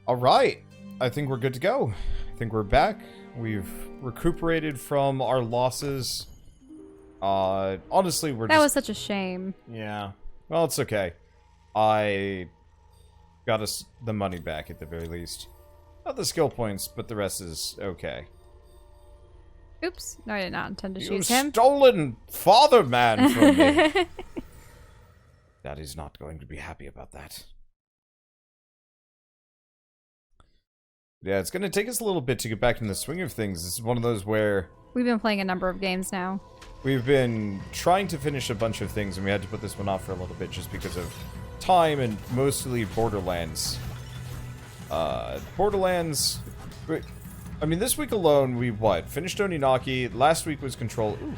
Alright, I think we're good to go. I think we're back. We've recuperated from our losses. Honestly, That was such a shame. Yeah. Well, it's okay. I got us the money back at the very least. Not the skill points, but the rest is okay. Oops. No, I did not intend to You choose him. stolen father man from me. Daddy's not going to be happy about that. Yeah, it's going to take us a little bit to get back in the swing of things. This is one of those where... We've been playing a number of games now. We've been trying to finish a bunch of things, and we had to put this one off for a little bit just because of time and mostly Borderlands. Borderlands... I mean, this week alone, we, finished Oninaki. Last week was Control... Ooh.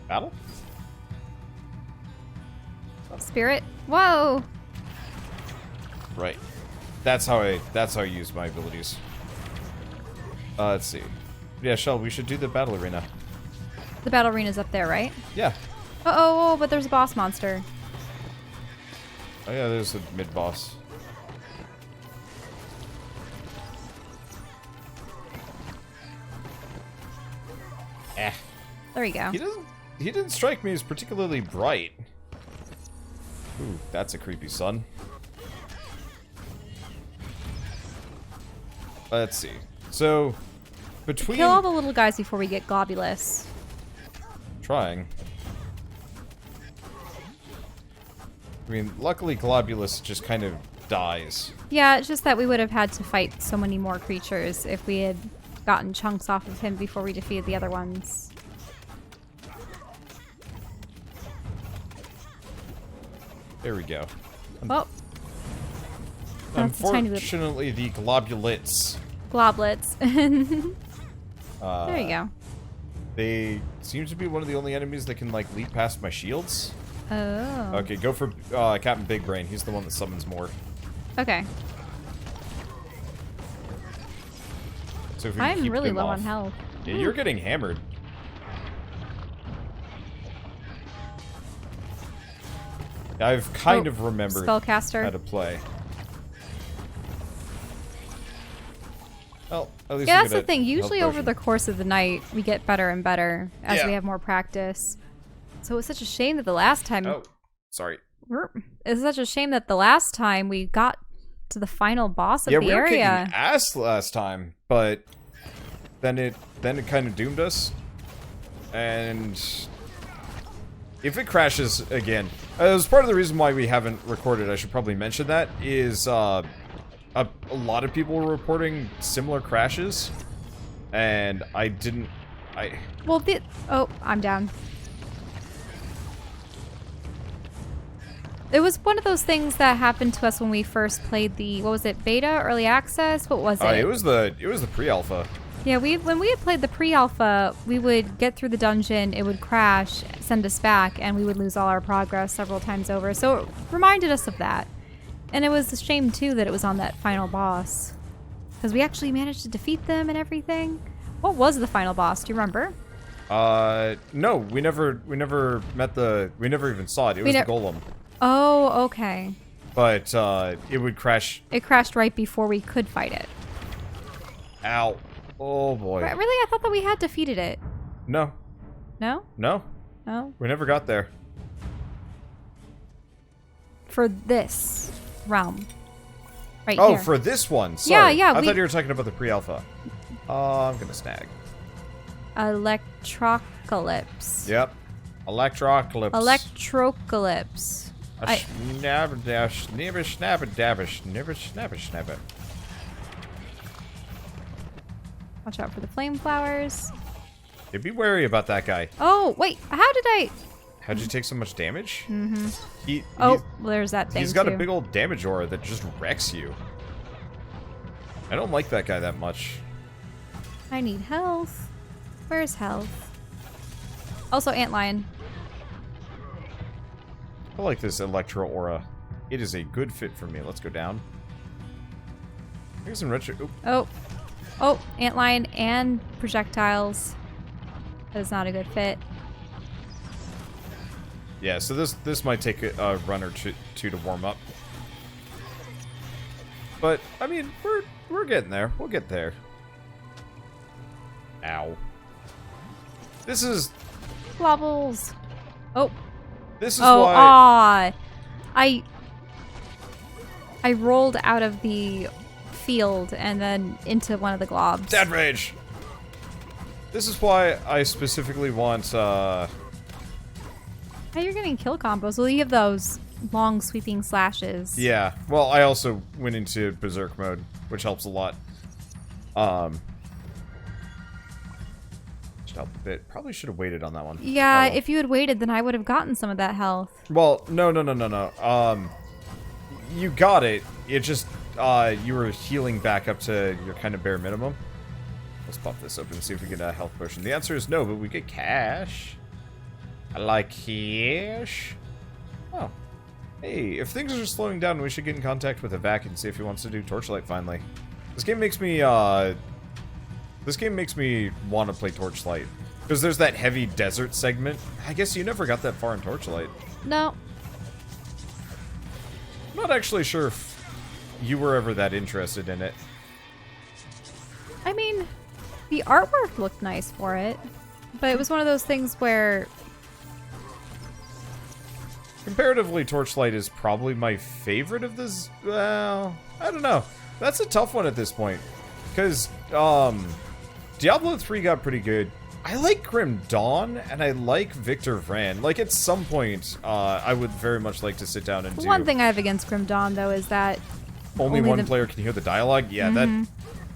Battle? Spirit? Whoa! Right. That's how I use my abilities. Let's see. Yeah, Shell, we should do the battle arena. The battle arena's up there, right? Yeah. Uh-oh, but there's a boss monster. Oh yeah, there's the mid-boss. There we go. He didn't strike me as particularly bright. Ooh, that's a creepy son. Let's see. So, between... Kill all the little guys before we get globulous. Trying. I mean, luckily Globulus just kind of dies. Yeah, it's just that we would have had to fight so many more creatures if we had gotten chunks off of him before we defeated the other ones. There we go. Oh. Unfortunately, the Globulits. Globlets. There you go. They seem to be one of the only enemies that can, like, leap past my shields. Oh. Okay, go for Captain Big Brain. He's the one that summons more. Okay. So if we I'm keep really them low off. on health. Yeah, you're getting hammered. I've kind of remembered Spellcaster. how to play. Well, at least Yeah, that's the thing. Usually over the course of the night, we get better and better as we have more practice. So it's such a shame that the last time... Oh, sorry. It's such a shame that the last time we got to the final boss of the we were area. kicking ass last time, but then it kind of doomed us. And if it crashes again, as part of the reason why we haven't recorded, I should probably mention that, is a lot of people were reporting similar crashes, and Well, oh, I'm down. It was one of those things that happened to us when we first played the, what was it, beta, early access? What was it? It was the pre-alpha. Yeah, when we had played the pre-alpha, we would get through the dungeon, it would crash, send us back, and we would lose all our progress several times over. So it reminded us of that. And it was a shame, too, that it was on that final boss. Because we actually managed to defeat them and everything. What was the final boss? Do you remember? No, we never met we never even saw it. It was the golem. Oh, okay. But, it would crash. It crashed right before we could fight it. Ow. Oh, boy. Really? I thought that we had defeated it. No. No? No. No? We never got there. For this realm. Right here. Oh, for this one. Sorry. Yeah. I thought you were talking about the pre-alpha. I'm gonna snag. Electrocalypse. Yep. Electrocalypse. Electrocalypse. Snabba-dash, snabba-snabba-dabbish, snabba-snabba-snabba. Watch out for the flame flowers. Yeah, be wary about that guy. Oh, wait. How did I... How'd you take so much damage? Mm-hmm. Well, there's that thing, He's got a big old damage aura that just wrecks you. I don't like that guy that much. I need health. Where's health? Also, antlion. I like this Electro Aura. It is a good fit for me. Let's go down. Here's some retro... Oop. Oh, antlion and projectiles. That is not a good fit. Yeah, so this might take a run or two to warm up. But I mean, we're getting there. We'll get there. Ow. This is Levels. Oh. this is Oh, why aw. I rolled out of the field and then into one of the globs. Dead rage. This is why I specifically want How you're getting kill combos? Well, you have those long sweeping slashes. Yeah. Well, I also went into berserk mode, which helps a lot. Should help a bit. Probably should have waited on that one. Yeah, Oh. if you had waited, then I would have gotten some of that health. Well, no. You got it. It just you were healing back up to your kind of bare minimum. Let's pop this open and see if we get a health potion. The answer is no, but we get cash. I like cash. Oh. Hey, if things are slowing down, we should get in contact with Evac and see if he wants to do Torchlight finally. This game makes me want to play Torchlight. Because there's that heavy desert segment. I guess you never got that far in Torchlight. No. I'm not actually sure if you were ever that interested in it. I mean, the artwork looked nice for it. But it was one of those things where... Comparatively, Torchlight is probably my favorite of this. Well, I don't know. That's a tough one at this point. Because, Diablo 3 got pretty good. I like Grim Dawn, and I like Victor Vran. Like, at some point, I would very much like to sit down and do... One thing I have against Grim Dawn, though, is that... Only one player can hear the dialogue? Yeah, that...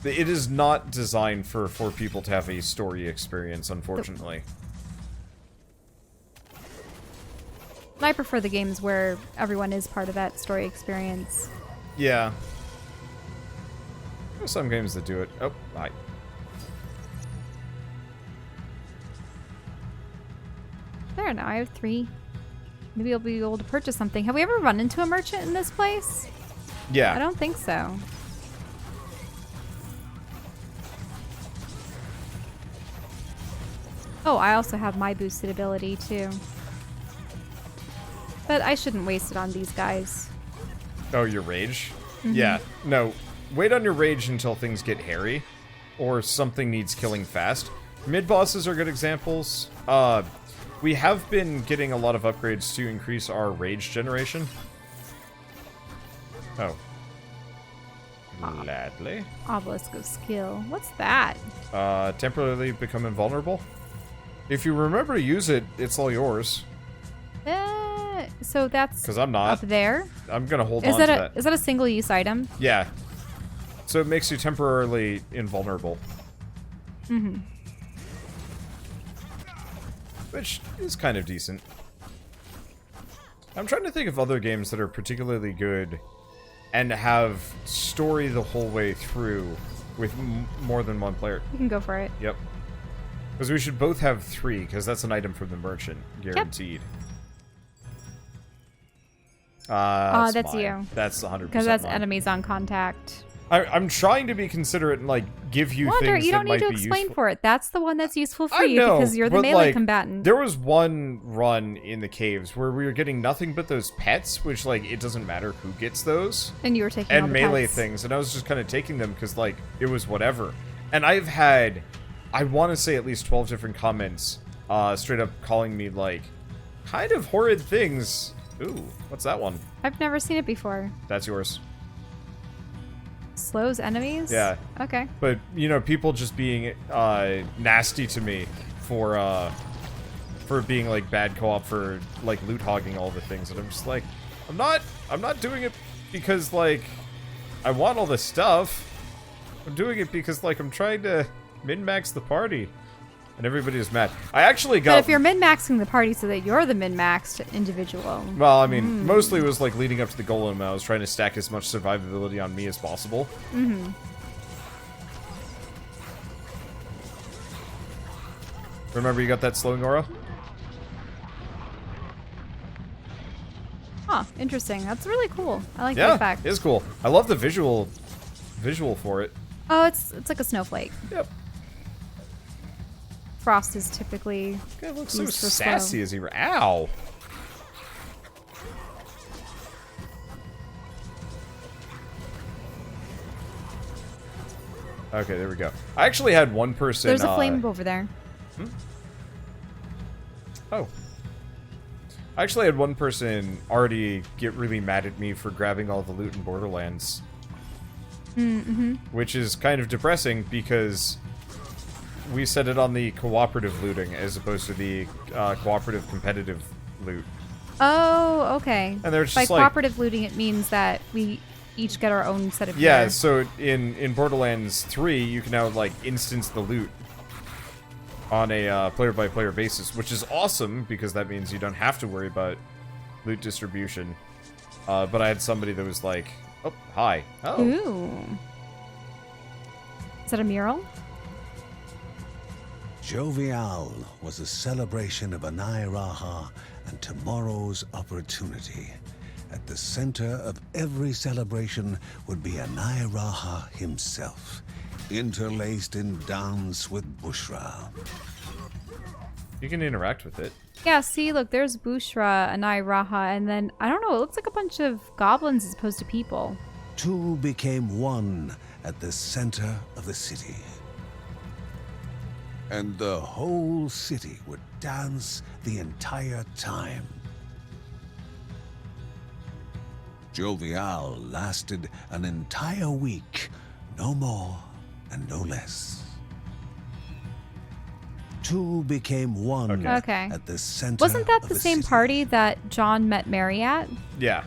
It is not designed for people to have a story experience, unfortunately. I prefer the games where everyone is part of that story experience. Yeah. There's some games that do it. Oh, hi. There, now I have 3. Maybe I'll be able to purchase something. Have we ever run into a merchant in this place? Yeah. I don't think so. Oh, I also have my boosted ability, too. But I shouldn't waste it on these guys. Oh, your rage? Yeah. No. Wait on your rage until things get hairy. Or something needs killing fast. Mid-bosses are good examples. We have been getting a lot of upgrades to increase our rage generation. Oh. Gladly. Obelisk of skill. What's that? Temporarily become invulnerable. If you remember to use it, it's all yours. So that's Because I'm not. up there. I'm gonna hold on to that. Is that a single-use item? Yeah. So it makes you temporarily invulnerable. Mm-hmm. Which is kind of decent. I'm trying to think of other games that are particularly good and have story the whole way through with more than one player. You can go for it. Yep. Because we should both have 3, because that's an item from the merchant, guaranteed. That's mine. you. That's 100% Because that's mine. enemies on contact. I'm trying to be considerate and, like, give you Wander, things you that don't might need to be explain useful. for it. That's the one that's useful for I you know, because you're the but, melee like, combatant. There was one run in the caves where we were getting nothing but those pets, which, like, it doesn't matter who gets those. And you were taking all And the melee pets. things, and I was just kind of taking them because, like, it was whatever. And I've had, I want to say at least 12 different comments straight up calling me, like, kind of horrid things. Ooh, what's that one? I've never seen it before. That's yours. Slows enemies? Yeah. Okay. But, you know, people just being nasty to me for being, like, bad co-op for, like, loot hogging all the things. And I'm just like, I'm not doing it because, like, I want all this stuff. I'm doing it because, like, I'm trying to min-max the party. And everybody is mad. I actually got... But if you're min-maxing the party so that you're the min-maxed individual. Well, I mean, mostly it was, like, leading up to the golem. I was trying to stack as much survivability on me as possible. Mm-hmm. Remember you got that slowing aura? Huh, interesting. That's really cool. I like the Yeah, effect. it is cool. I love the visual for it. Oh, it's like a snowflake. Yep. Frost is typically Guy looks so used for sassy slow. as he... Ow! Okay, there we go. I actually had one person... There's a flame over there. Oh. I actually had one person already get really mad at me for grabbing all the loot in Borderlands. Which is kind of depressing because we set it on the cooperative looting as opposed to the cooperative competitive loot. Oh, okay. And they're just by cooperative looting, it means that we each get our own set of gear. Yeah, so in Borderlands 3, you can now, like, instance the loot on a player-by-player basis, which is awesome, because that means you don't have to worry about loot distribution. But I had somebody that was like, oh, hi. Oh. Ooh. Is that a mural? Jovial was a celebration of Anai Raha and tomorrow's opportunity. At the center of every celebration would be Anai Raha himself, interlaced in dance with Bushra. You can interact with it. Yeah, see, look, there's Bushra, Anai Raha, and then, I don't know, it looks like a bunch of goblins as opposed to people. Two became one at the center of the city. And the whole city would dance the entire time. Jovial lasted an entire week, no more and no less. Two became one Okay. at the center. Wasn't that of the same city. party that John met Mary at? Yeah.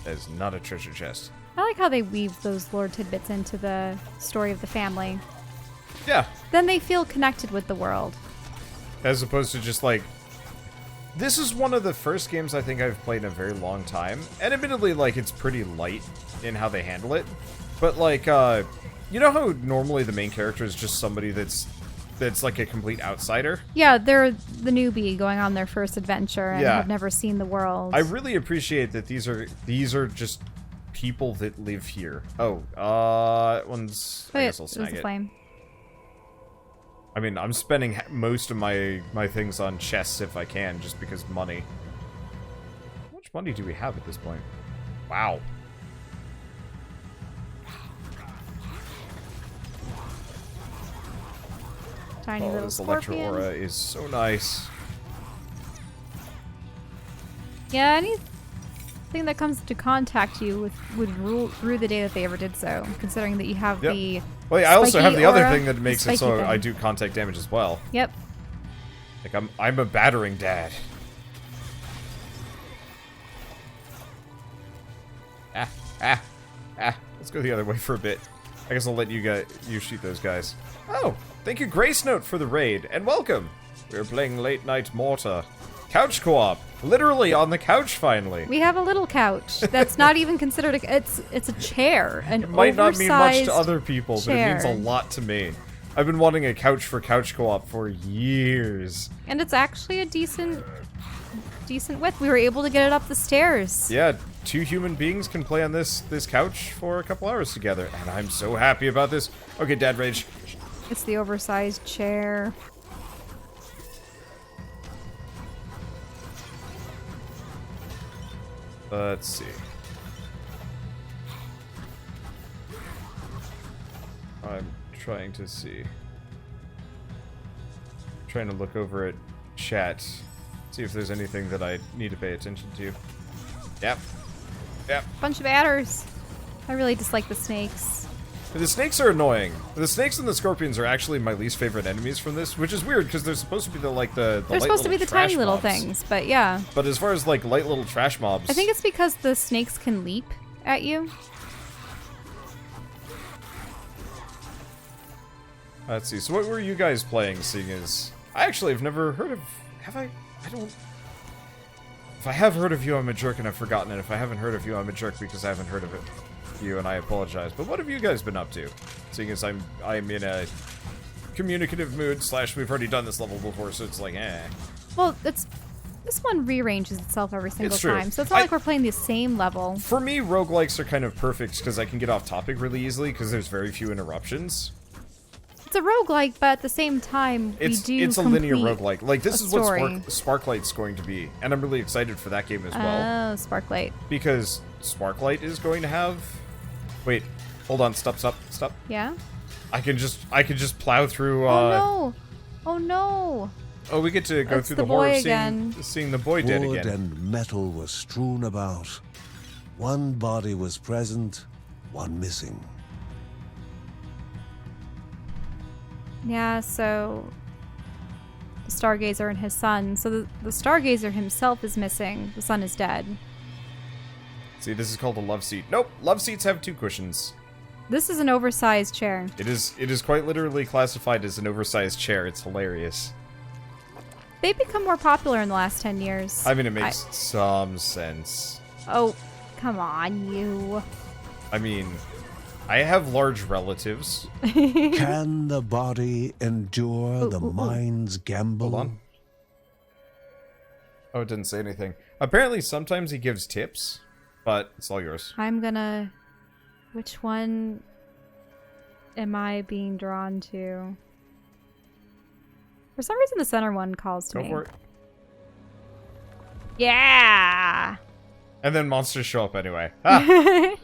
That is not a treasure chest. I like how they weave those lore tidbits into the story of the family. Yeah. Then they feel connected with the world. As opposed to just like... This is one of the first games I think I've played in a very long time. And admittedly, like, it's pretty light in how they handle it. But, like, you know how normally the main character is just somebody that's like a complete outsider? Yeah, they're the newbie going on their first adventure and Yeah. have never seen the world. I really appreciate that these are just people that live here. Oh, that one's... I guess I'll snag a it. flame. I mean, I'm spending most of my things on chests if I can, just because money. How much money do we have at this point? Wow. Tiny Oh, little this Electro scorpion. Aura is so nice. Yeah, anything that comes to contact you would rule the day that they ever did so, considering that you have Yep. the Well, yeah, I also have spiky the other aura, thing that makes the it so spiky thing. I do contact damage as well. Yep. Like, I'm a battering dad. Let's go the other way for a bit. I guess I'll let you shoot those guys. Oh, thank you, Grace Note, for the raid, and welcome. We're playing Late Night Morta. Couch co-op. Literally on the couch, finally. We have a little couch that's not even considered it's a chair, an It might not mean much oversized to other people, but it means a chair. lot to me. I've been wanting a couch for couch co-op for years. And it's actually a decent width. We were able to get it up the stairs. Yeah, two human beings can play on this couch for a couple hours together, and I'm so happy about this. Okay, Dad Rage. It's the oversized chair. Let's see. I'm trying to see. Trying to look over at chat, see if there's anything that I need to pay attention to. Yep. Yep. Bunch of adders. I really dislike the snakes. The snakes are annoying. The snakes and the scorpions are actually my least favorite enemies from this, which is weird because they're supposed to be the They're light supposed to be little the trash tiny little mobs. things, but yeah. But as far as like light little trash mobs, I think it's because the snakes can leap at you. let's see. So what were you guys playing? Seeing as I actually have never heard of. Have I? I don't. If I have heard of you, I'm a jerk, and I've forgotten it. If I haven't heard of you, I'm a jerk because I haven't heard of you, and I apologize. But what have you guys been up to? Seeing as I'm in a communicative mood. / we've already done this level before, so it's like, eh. Well, this one rearranges itself every single true. time, so it's not like we're playing the same level. For me, roguelikes are kind of perfect because I can get off topic really easily because there's very few interruptions. It's a roguelike, but at the same time, It's a linear roguelike. Like, this is what Sparklight's going to be. And I'm really excited for that game as well. Oh, Sparklight. Because Sparklight is going to have... Wait, hold on, stop. Yeah? I can just plow through, Oh, no! Oh, no! Oh, we get to go That's through the the horror boy of again. seeing the boy dead Wood again. and metal were strewn about. One body was present, one missing. Yeah, so... The Stargazer and his son. So the Stargazer himself is missing. The son is dead. See, this is called a love seat. Nope, love seats have 2 cushions. This is an oversized chair. It is quite literally classified as an oversized chair. It's hilarious. They've become more popular in the last 10 years. I mean, it makes some sense. Oh, come on, you. I mean, I have large relatives. Can the body endure the mind's gamble? Hold on. Oh, it didn't say anything. Apparently, sometimes he gives tips, but it's all yours. I'm gonna... Which one am I being drawn to? For some reason, the center one calls to me. Go for it. Yeah! And then monsters show up anyway. Ah!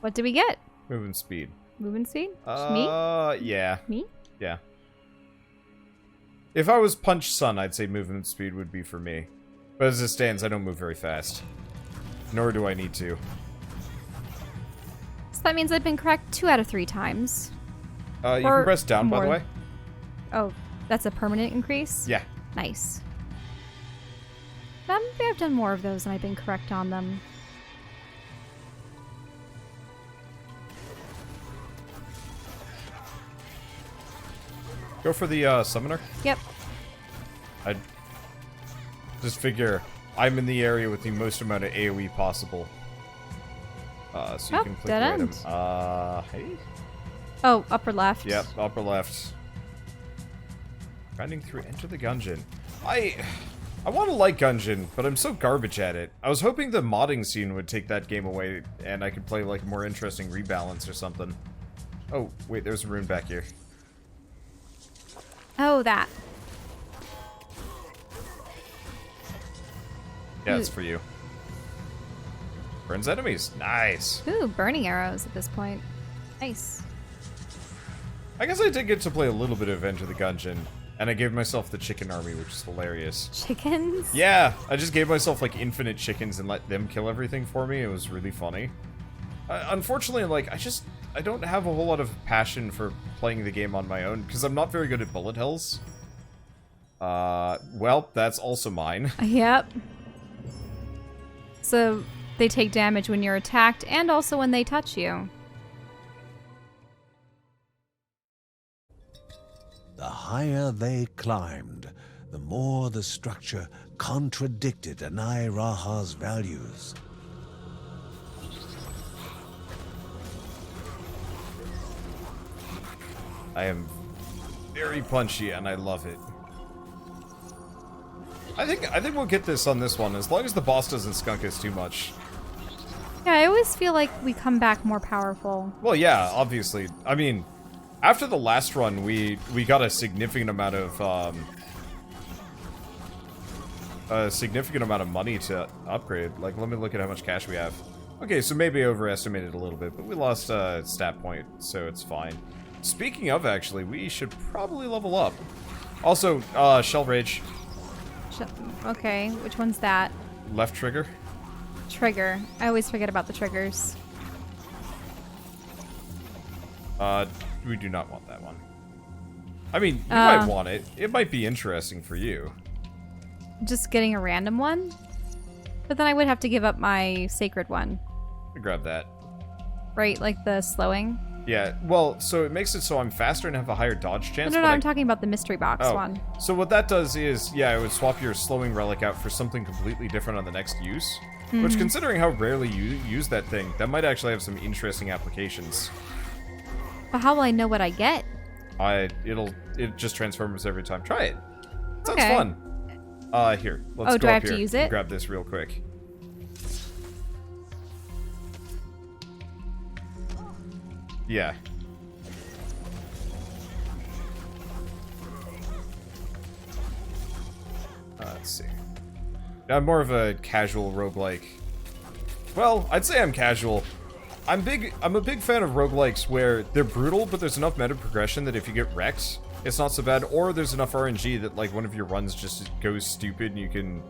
What do we get? Movement speed. Movement speed? Just me? Yeah. Me? Yeah. If I was Punch Sun, I'd say movement speed would be for me. But as it stands, I don't move very fast. Nor do I need to. So that means I've been correct 2 out of 3 times. You can press down, by the way. Oh, that's a permanent increase? Yeah. Nice. Maybe I've done more of those and I've been correct on them. Go for the summoner. Yep. I just figure I'm in the area with the most amount of AoE possible. So you can click dead right end. Hey? Oh, upper left. Yep, upper left. Grinding through Enter the Gungeon. I want to like Gungeon, but I'm so garbage at it. I was hoping the modding scene would take that game away, and I could play like a more interesting rebalance or something. Oh, wait, there's a rune back here. Oh, that. Yeah, it's for you. Burns enemies. Nice. Ooh, burning arrows at this point. Nice. I guess I did get to play a little bit of Enter the Gungeon, and I gave myself the chicken army, which is hilarious. Chickens? Yeah, I just gave myself like infinite chickens and let them kill everything for me. It was really funny. Unfortunately, like, I don't have a whole lot of passion for playing the game on my own, because I'm not very good at bullet hells. Well, that's also mine. Yep. So, they take damage when you're attacked, and also when they touch you. The higher they climbed, the more the structure contradicted Anai Raha's values. I am very punchy, and I love it. I think we'll get this on this one, as long as the boss doesn't skunk us too much. Yeah, I always feel like we come back more powerful. Well, yeah, obviously. I mean, after the last run, we got a significant amount of money to upgrade. Like, let me look at how much cash we have. Okay, so maybe I overestimated a little bit, but we lost a stat point, so it's fine. Speaking of, actually, we should probably level up. Also, Shell Rage. Okay, which one's that? Left trigger. Trigger. I always forget about the triggers. We do not want that one. I mean, you might want it. It might be interesting for you. Just getting a random one? But then I would have to give up my sacred one. Grab that. Right, like the slowing? Yeah, well, so it makes it so I'm faster and have a higher dodge chance. No, I'm talking about the mystery box one. So what that does is, yeah, it would swap your slowing relic out for something completely different on the next use. Which, considering how rarely you use that thing, that might actually have some interesting applications. But how will I know what I get? It just transforms every time. Try it. Sounds Okay. fun. Here, let's go do I up have here to use it? and grab this real quick. Yeah. let's see. I'm more of a casual roguelike. Well, I'd say I'm casual. I'm a big fan of roguelikes where they're brutal, but there's enough meta progression that if you get wrecked, it's not so bad, or there's enough RNG that like one of your runs just goes stupid and you can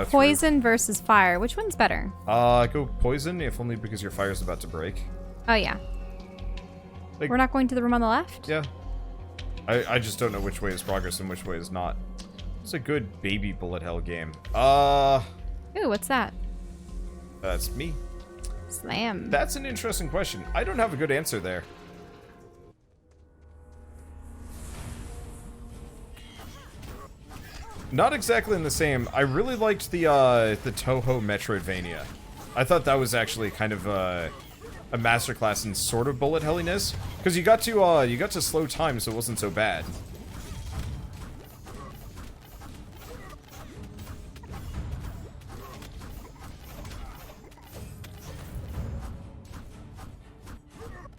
poison versus fire. Which one's better? Go poison, if only because your fire's about to break. Oh yeah. Like, we're not going to the room on the left? Yeah. I just don't know which way is progress and which way is not. It's a good baby bullet hell game. Ooh, what's that? That's me. Slam. That's an interesting question. I don't have a good answer there. Not exactly in the same. I really liked the Toho Metroidvania. I thought that was actually kind of a masterclass in sort of bullet helliness, because you got to slow time, so it wasn't so bad.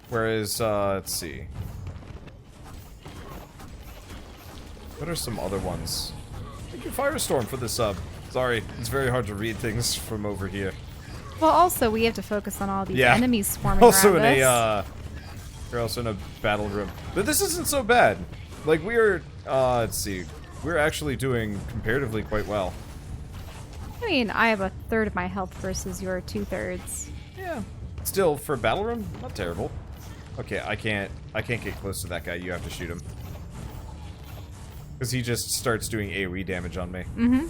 Whereas, let's see. What are some other ones? Thank you, Firestorm, for the sub. Sorry, it's very hard to read things from over here. Well, also, we have to focus on all these enemies swarming also around in us. We're also in a battle room. But this isn't so bad. Like, we're, let's see. We're actually doing comparatively quite well. I mean, I have a third of my health versus your 2/3. Yeah. Still, for a battle room, not terrible. Okay, I can't get close to that guy. You have to shoot him. Because he just starts doing AoE damage on me. Mm-hmm.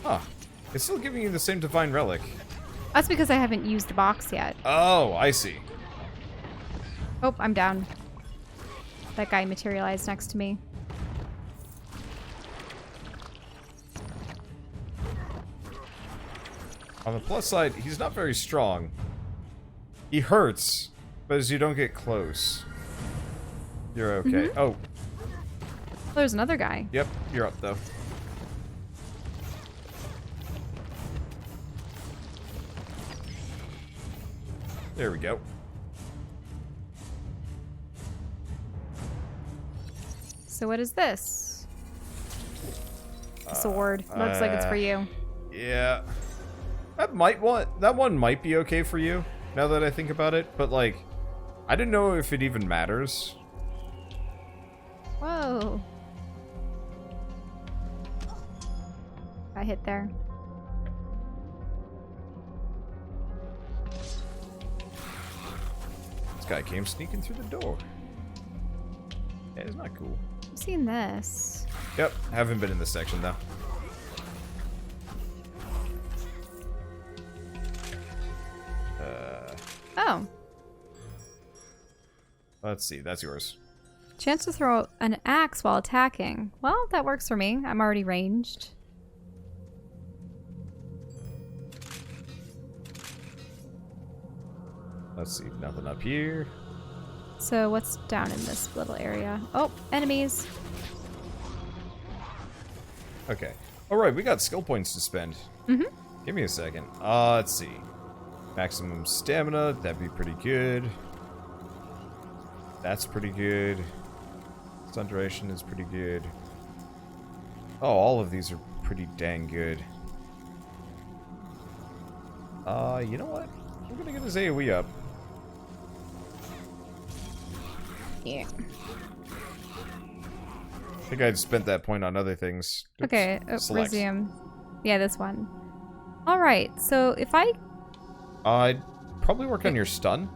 Huh. It's still giving you the same divine relic. That's because I haven't used the box yet. Oh, I see. Oh, I'm down. That guy materialized next to me. On the plus side, he's not very strong. He hurts, but as you don't get close, you're okay. Mm-hmm. Oh, There's another guy. yep, you're up though. There we go. So what is this? A sword. Looks like it's for you. Yeah. That one might be okay for you, now that I think about it, but like, I didn't know if it even matters. Whoa. Got hit there. This guy came sneaking through the door. Yeah, it's not cool. I've seen this. Yep, haven't been in this section though. Oh. Let's see, that's yours. Chance to throw an axe while attacking. Well, that works for me. I'm already ranged. Let's see, nothing up here. So what's down in this little area? Oh, enemies. Okay. Alright, we got skill points to spend. Mm-hmm. Give me a second. Let's see. Maximum stamina, that'd be pretty good. That's pretty good. Stun duration is pretty good. Oh, all of these are pretty dang good. You know what? We're gonna get his AoE up. Yeah. I think I'd spent that point on other things. Oops. Okay, Select. resume. Yeah, this one. Alright, so if I I'd probably work on your stun.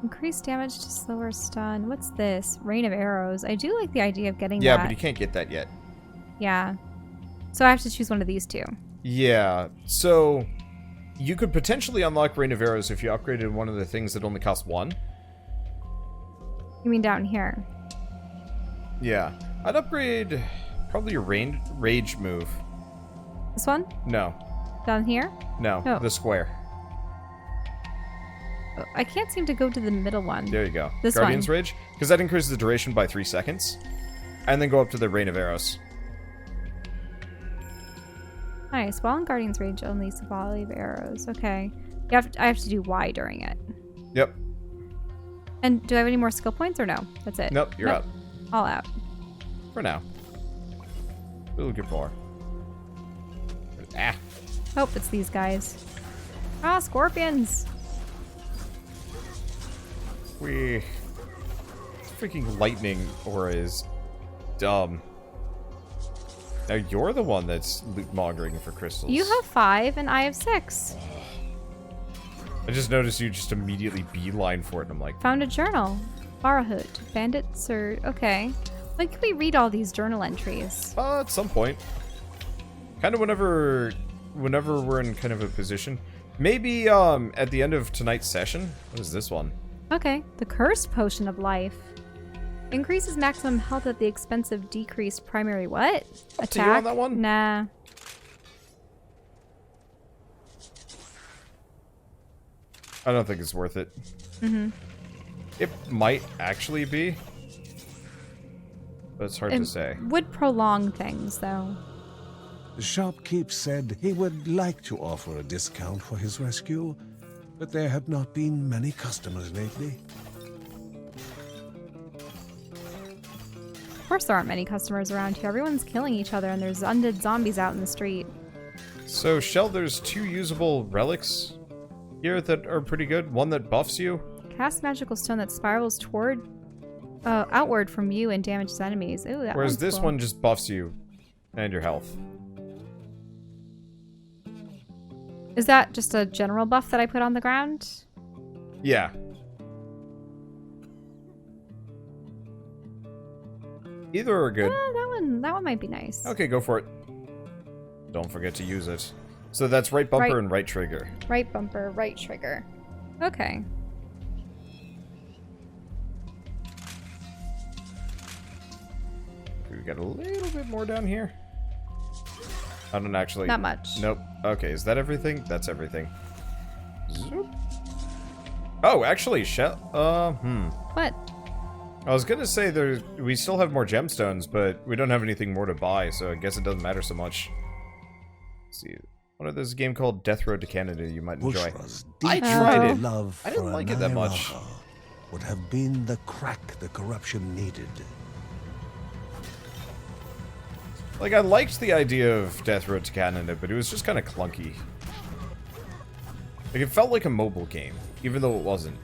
increase damage to slower stun. What's this? Rain of arrows. I do like the idea of getting Yeah, that. but you can't get that yet. Yeah. So I have to choose one of these two. Yeah, so you could potentially unlock Rain of Arrows if you upgraded one of the things that only cost one. You mean down here? Yeah. I'd upgrade probably your rage move. This one? No. Down here? No. Oh. The square. Oh, I can't seem to go to the middle one. There you go. This Guardian's one. Rage. Because that increases the duration by 3 seconds. And then go up to the Rain of Arrows. Nice. While in Guardian's Rage, only a volley of arrows. Okay. I have to do Y during it. Yep. And do I have any more skill points or no? That's it. Nope, you're out. All out. For now. We'll get more. Ah. Hope it's these guys. Ah, scorpions. This freaking lightning aura is dumb. Now you're the one that's loot mongering for crystals. You have 5 and I have 6. I just noticed you just immediately beeline for it, and I'm like, Found a journal. Barahut. Bandits or... Okay. When can we read all these journal entries? at some point. Kind of whenever we're in kind of a position. Maybe at the end of tonight's session. What is this one? Okay. The Cursed Potion of Life. Increases maximum health at the expense of decreased primary what? Up to you on that one? Nah. I don't think it's worth it. It might actually be. But it's hard to say. Would prolong things, though. The shopkeep said he would like to offer a discount for his rescue, but there have not been many customers lately. Of course there aren't many customers around here. Everyone's killing each other and there's undead zombies out in the street. So, Shell, there's 2 usable relics here that are pretty good. One that buffs you. Cast magical stone that spirals toward... outward from you and damages enemies. Ooh, that Whereas one's this cool. one just buffs you and your health. Is that just a general buff that I put on the ground? Yeah. Either are good. That one might be nice. Okay, go for it. Don't forget to use it. So that's right bumper Right. and right trigger. Right bumper, right trigger. Okay. We got a little bit more down here. I don't actually... Not much. Nope. Okay, is that everything? That's everything. Zoop. Oh, actually, What? I was gonna say we still have more gemstones, but we don't have anything more to buy, so I guess it doesn't matter so much. Let's see. There's a game called Death Road to Canada you might enjoy. Bushra's I deep tried it. love I didn't for like it that much. Nairaha would have been the crack the corruption needed. Like, I liked the idea of Death Road to Canada, but it was just kind of clunky. Like, it felt like a mobile game, even though it wasn't.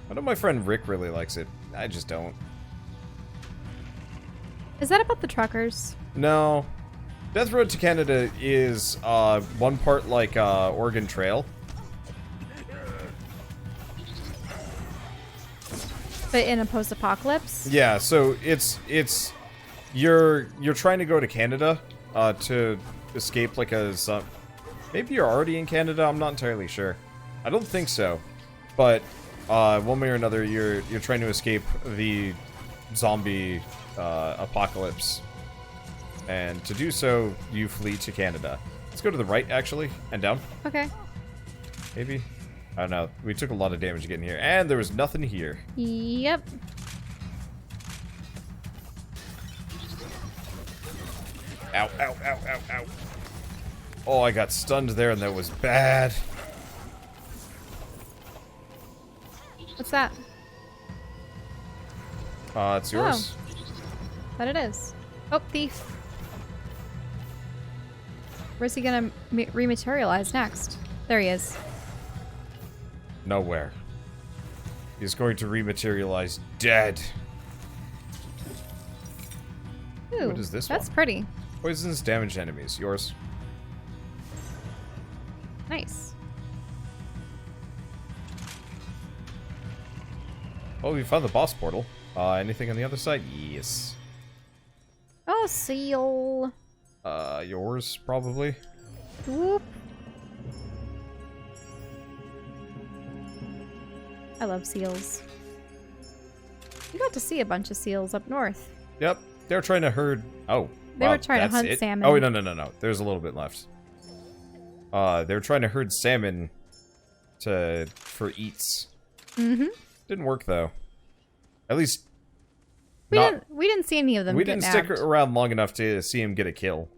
I know my friend Rick really likes it. I just don't. Is that about the truckers? No. Death Road to Canada is one part like Oregon Trail. But in a post-apocalypse? Yeah, so it's you're trying to go to Canada to escape like maybe you're already in Canada, I'm not entirely sure. I don't think so. But one way or another you're trying to escape the zombie apocalypse. And to do so, you flee to Canada. Let's go to the right, actually, and down. Okay. Maybe? I don't know. We took a lot of damage getting here. And there was nothing here. Yep. Ow, ow, ow, ow, ow. Oh, I got stunned there, and that was bad. What's that? It's yours. But it is. Oh, thief. Where's he gonna rematerialize next? There he is. Nowhere. He's going to rematerialize dead. Ooh, What is this That's one? pretty. Poisons damaged enemies. Yours. Nice. Oh, we found the boss portal. Anything on the other side? Yes. Oh, seal. Yours, probably. Whoop. I love seals. You got to see a bunch of seals up north. Yep. They're trying to herd... Oh. They wow, were trying to that's hunt it? salmon. Oh, no. There's a little bit left. They were trying to herd salmon for eats. Mm-hmm. Didn't work, though. At least... We didn't see any of them We get didn't nabbed. stick around long enough to see him get a kill.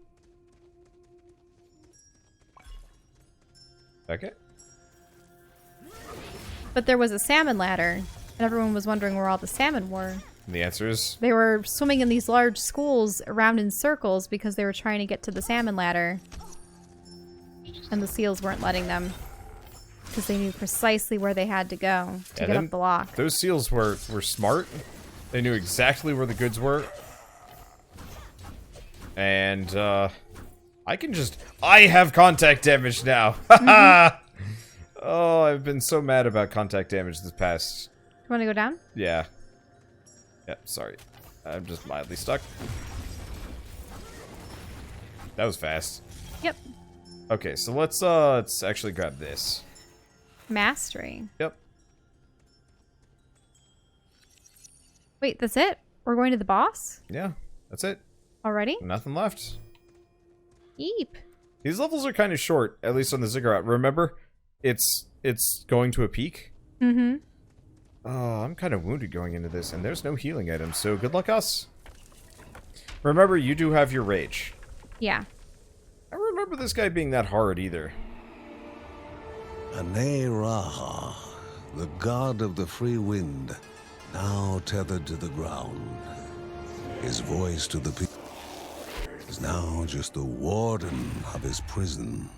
Okay. But there was a salmon ladder, and everyone was wondering where all the salmon were. And the answer is... They were swimming in these large schools around in circles because they were trying to get to the salmon ladder. And the seals weren't letting them. Because they knew precisely where they had to go to get up the lock. Those seals were smart. They knew exactly where the goods were. And, I have contact damage now. Haha! Oh, I've been so mad about contact damage this past... You want to go down? Yeah. Yep, sorry. I'm just mildly stuck. That was fast. Yep. Okay, so let's actually grab this. Mastery. Yep. Wait, that's it? We're going to the boss? Yeah, that's it. Already? Nothing left. Eep. These levels are kind of short, at least on the ziggurat. Remember, it's going to a peak. Mm-hmm. Oh, I'm kind of wounded going into this, and there's no healing items, so good luck us. Remember, you do have your rage. Yeah. I don't remember this guy being that hard either. Raha, the god of the free wind, now tethered to the ground. His voice to the people is now just the warden of his prison.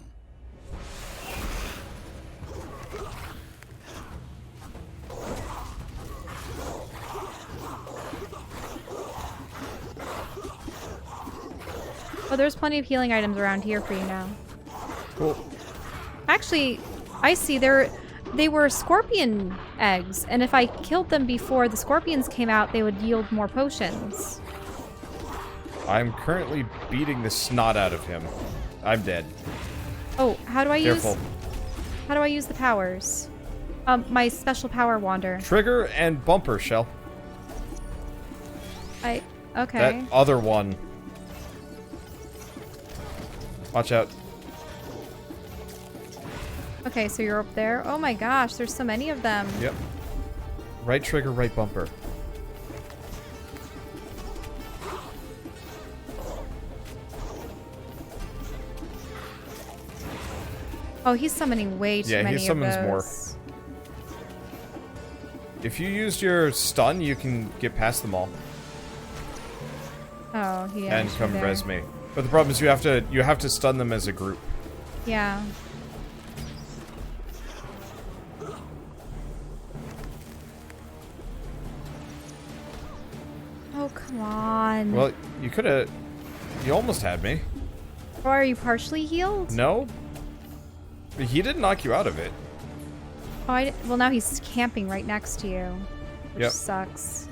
Oh, there's plenty of healing items around here for you now. Cool. Actually, I see they were scorpion eggs, and if I killed them before the scorpions came out, they would yield more potions. I'm currently beating the snot out of him. I'm dead. Oh, how do I Careful. use the powers? My special power wander. Trigger and bumper, Shell. Okay. That other one. Watch out. Okay, so you're up there. Oh my gosh, there's so many of them. Yep. Right trigger, right bumper. Oh, he's summoning way too many he summons of more. those. If you used your stun, you can get past them all. Oh, he And come res me. But the problem is you have to stun them as a group. Yeah. Oh, come on. Well, you almost had me. Or are you partially healed? No. He didn't knock you out of it. Oh, well, now he's camping right next to you. Which Yep. sucks.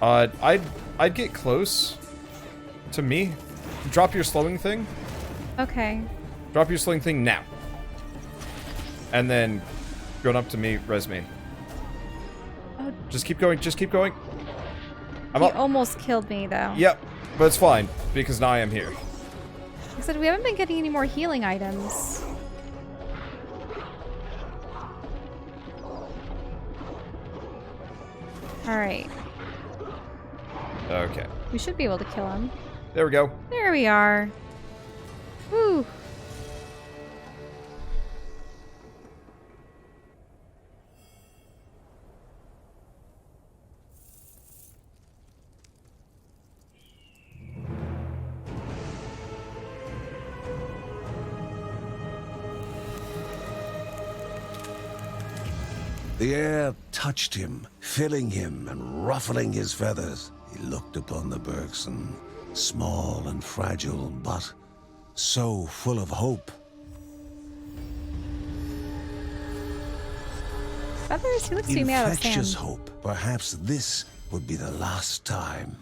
I'd get close to me. Drop your slowing thing. Okay. Drop your slowing thing now. And then going up to me, res me. Oh, Just keep going, just keep going. I'm he up. almost killed me, though. Yep, but it's fine, because now I am here. I said we haven't been getting any more healing items. Alright. Okay. We should be able to kill him. There we go. There we are. Woo. The air touched him, filling him and ruffling his feathers. He looked upon the Bergson, small and fragile, but so full of hope. Feathers? He looks to be made out of Infectious sand. hope. Perhaps this would be the last time.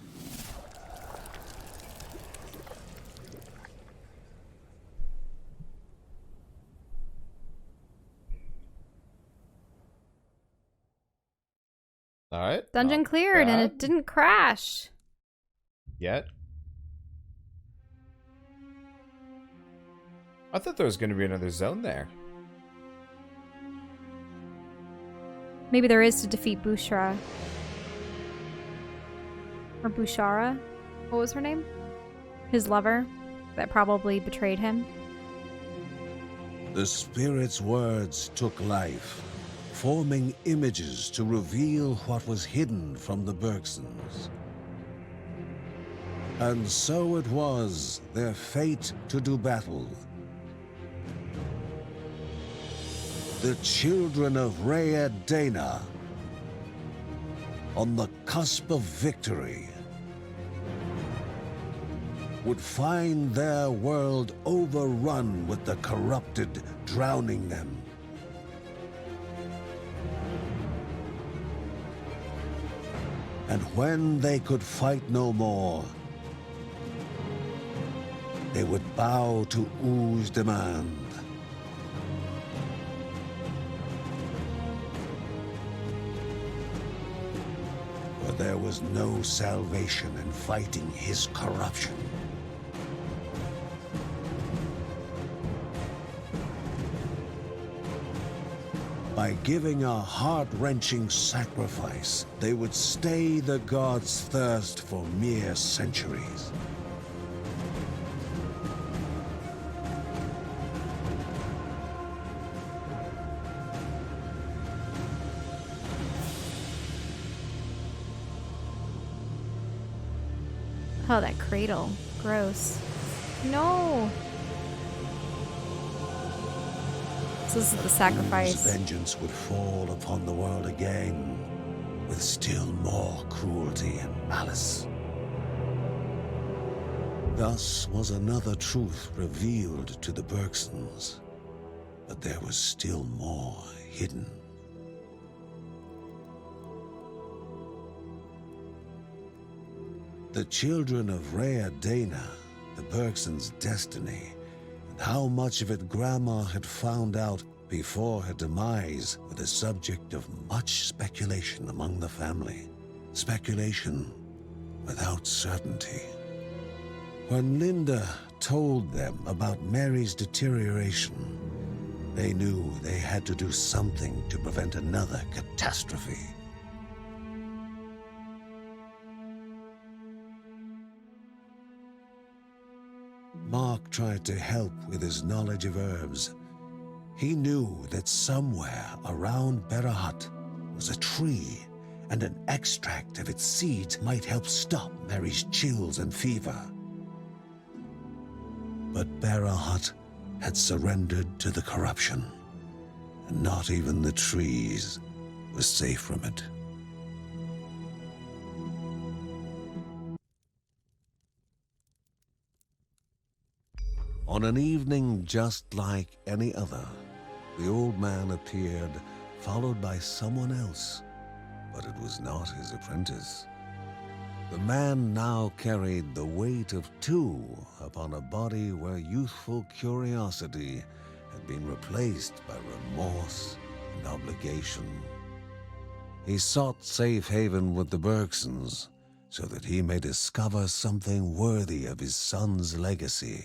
Alright. Dungeon cleared, and it didn't crash. Yet. I thought there was going to be another zone there. Maybe there is to defeat Bushra. Or Bushara? What was her name? his lover that probably betrayed him. The spirit's words took life, forming images to reveal what was hidden from the Bergsons. And so it was their fate to do battle. The children of Rhea Dana, on the cusp of victory, would find their world overrun with the corrupted, drowning them. And when they could fight no more, they would bow to U's demand. For there was no salvation in fighting his corruption. By giving a heart-wrenching sacrifice, they would stay the gods' thirst for mere centuries. Oh, that cradle. Gross. No! So this is the sacrifice. Whose vengeance would fall upon the world again, with still more cruelty and malice. Thus was another truth revealed to the Bergsons, but there was still more hidden. The children of Rhea Dana, the Bergsons' destiny, and how much of it Grandma had found out before her demise were the subject of much speculation among the family. Speculation without certainty. When Linda told them about Mary's deterioration, they knew they had to do something to prevent another catastrophe. Mark tried to help with his knowledge of herbs. He knew that somewhere around Berahut was a tree, and an extract of its seeds might help stop Mary's chills and fever. But Berahut had surrendered to the corruption, and not even the trees were safe from it. On an evening just like any other, the old man appeared, followed by someone else, but it was not his apprentice. The man now carried the weight of two upon a body where youthful curiosity had been replaced by remorse and obligation. He sought safe haven with the Bergsons so that he may discover something worthy of his son's legacy.